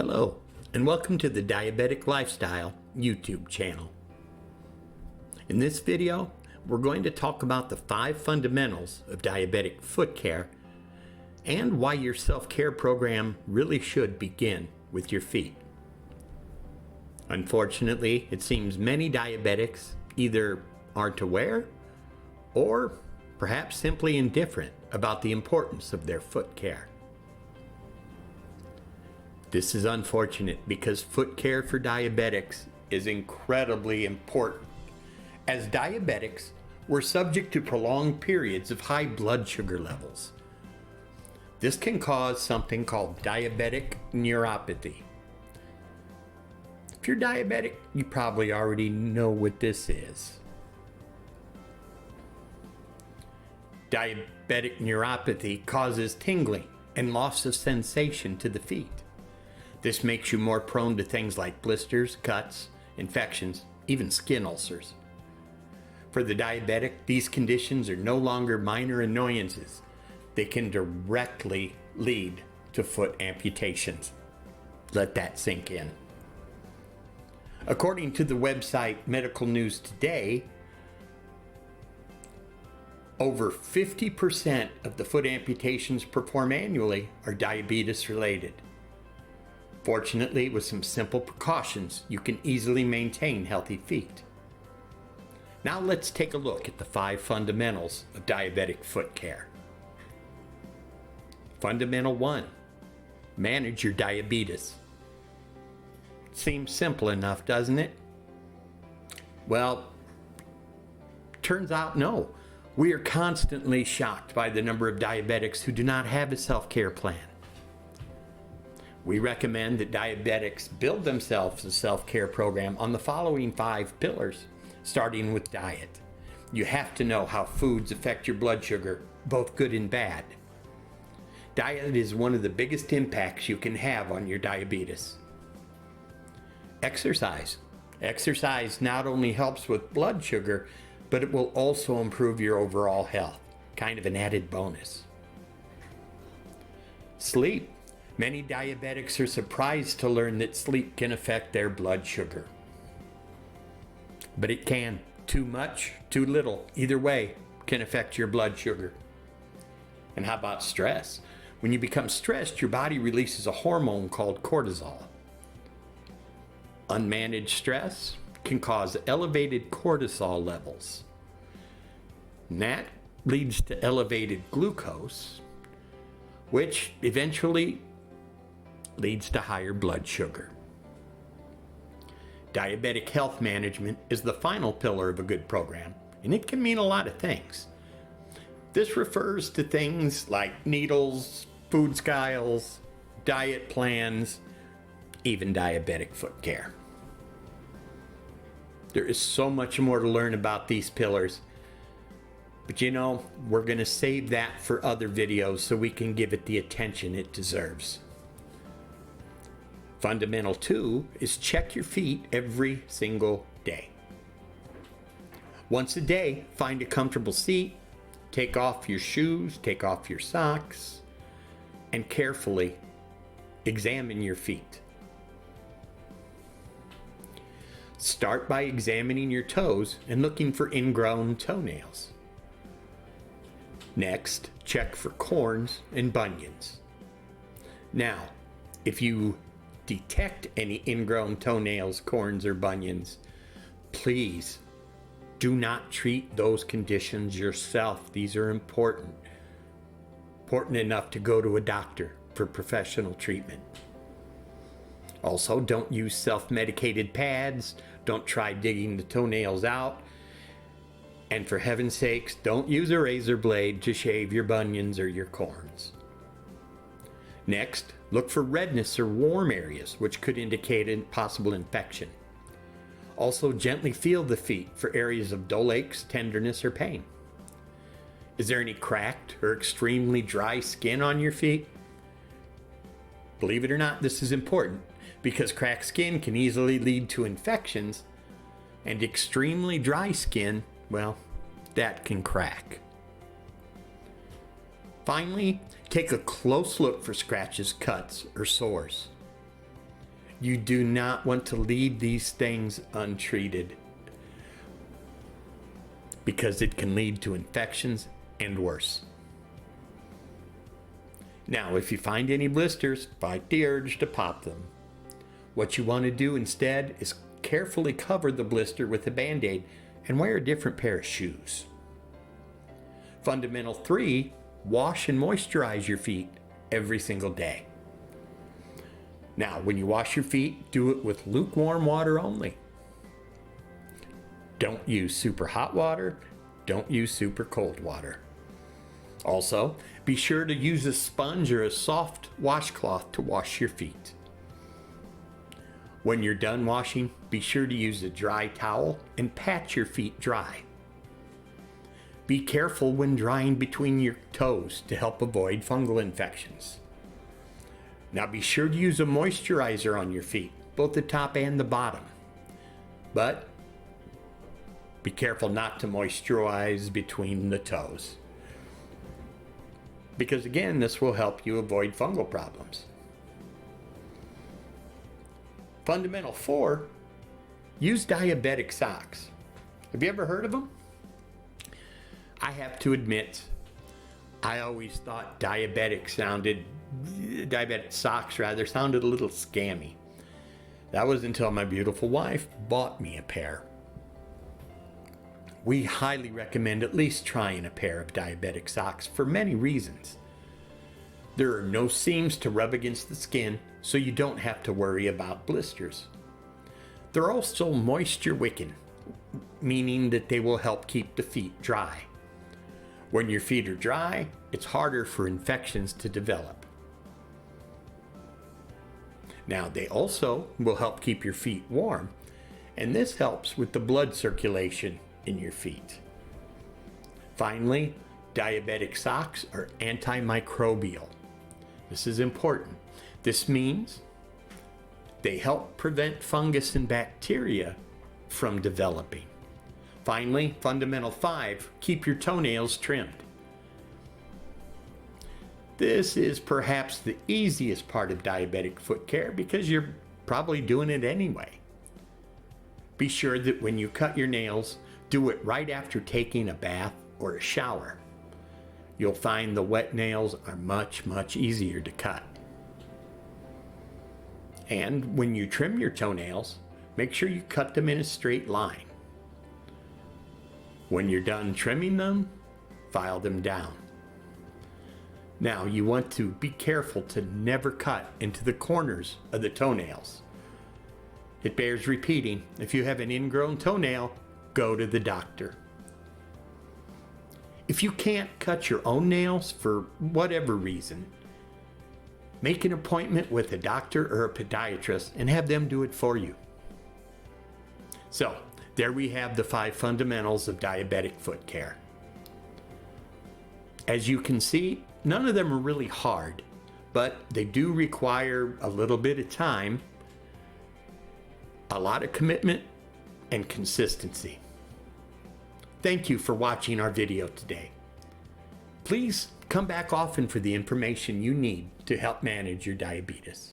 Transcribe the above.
Hello, and welcome to the Diabetic Lifestyle YouTube channel. In this video, we're going to talk about the 5 fundamentals of diabetic foot care and why your self-care program really should begin with your feet. Unfortunately, it seems many diabetics either aren't aware or perhaps simply indifferent about the importance of their foot care. This is unfortunate because foot care for diabetics is incredibly important. As diabetics, we're subject to prolonged periods of high blood sugar levels. This can cause something called diabetic neuropathy. If you're diabetic, you probably already know what this is. Diabetic neuropathy causes tingling and loss of sensation to the feet. This makes you more prone to things like blisters, cuts, infections, even skin ulcers. For the diabetic, these conditions are no longer minor annoyances. They can directly lead to foot amputations. Let that sink in. According to the website Medical News Today, over 50% of the foot amputations performed annually are diabetes related. Fortunately, with some simple precautions, you can easily maintain healthy feet. Now let's take a look at the 5 fundamentals of diabetic foot care. Fundamental 1, manage your diabetes. Seems simple enough, doesn't it? Well, turns out no. We are constantly shocked by the number of diabetics who do not have a self-care plan. We recommend that diabetics build themselves a self-care program on the following 5 pillars, starting with diet. You have to know how foods affect your blood sugar, both good and bad. Diet is one of the biggest impacts you can have on your diabetes. Exercise. Exercise not only helps with blood sugar, but it will also improve your overall health, kind of an added bonus. Sleep. Many diabetics are surprised to learn that sleep can affect their blood sugar. But it can. Too much, too little, either way, can affect your blood sugar. And how about stress? When you become stressed, your body releases a hormone called cortisol. Unmanaged stress can cause elevated cortisol levels. And that leads to elevated glucose, which eventually leads to higher blood sugar. Diabetic health management is the final pillar of a good program, and it can mean a lot of things. This refers to things like needles, food styles, diet plans, even diabetic foot care. There is so much more to learn about these pillars, but you know, we're going to save that for other videos so we can give it the attention it deserves. Fundamental 2 is check your feet every single day. Once a day, find a comfortable seat, take off your shoes, take off your socks, and carefully examine your feet. Start by examining your toes and looking for ingrown toenails. Next, check for corns and bunions. Now, if you detect any ingrown toenails, corns, or bunions, please do not treat those conditions yourself. These are important enough to go to a doctor for professional treatment. Also, don't use self-medicated pads. Don't try digging the toenails out. And for heaven's sakes, don't use a razor blade to shave your bunions or your corns. Next, look for redness or warm areas, which could indicate a possible infection. Also, gently feel the feet for areas of dull aches, tenderness, or pain. Is there any cracked or extremely dry skin on your feet? Believe it or not, this is important because cracked skin can easily lead to infections, and extremely dry skin, well, that can crack. Finally, take a close look for scratches, cuts, or sores. You do not want to leave these things untreated because it can lead to infections and worse. Now, if you find any blisters, fight the urge to pop them. What you want to do instead is carefully cover the blister with a Band-Aid and wear a different pair of shoes. Fundamental 3, wash and moisturize your feet every single day. Now, when you wash your feet, do it with lukewarm water only. Don't use super hot water. Don't use super cold water. Also, be sure to use a sponge or a soft washcloth to wash your feet. When you're done washing, be sure to use a dry towel and pat your feet dry. Be careful when drying between your toes to help avoid fungal infections. Now be sure to use a moisturizer on your feet, both the top and the bottom. But be careful not to moisturize between the toes, because again, this will help you avoid fungal problems. Fundamental 4, use diabetic socks. Have you ever heard of them? I have to admit, I always thought diabetic socks sounded a little scammy. That was until my beautiful wife bought me a pair. We highly recommend at least trying a pair of diabetic socks for many reasons. There are no seams to rub against the skin, so you don't have to worry about blisters. They're also moisture wicking, meaning that they will help keep the feet dry. When your feet are dry, it's harder for infections to develop. Now, they also will help keep your feet warm, and this helps with the blood circulation in your feet. Finally, diabetic socks are antimicrobial. This is important. This means they help prevent fungus and bacteria from developing. Finally, fundamental 5, keep your toenails trimmed. This is perhaps the easiest part of diabetic foot care because you're probably doing it anyway. Be sure that when you cut your nails, do it right after taking a bath or a shower. You'll find the wet nails are much, much easier to cut. And when you trim your toenails, make sure you cut them in a straight line. When you're done trimming them, file them down. Now, you want to be careful to never cut into the corners of the toenails. It bears repeating, if you have an ingrown toenail, go to the doctor. If you can't cut your own nails for whatever reason, make an appointment with a doctor or a podiatrist and have them do it for you. So, there we have the 5 fundamentals of diabetic foot care. As you can see, none of them are really hard, but they do require a little bit of time, a lot of commitment, and consistency. Thank you for watching our video today. Please come back often for the information you need to help manage your diabetes.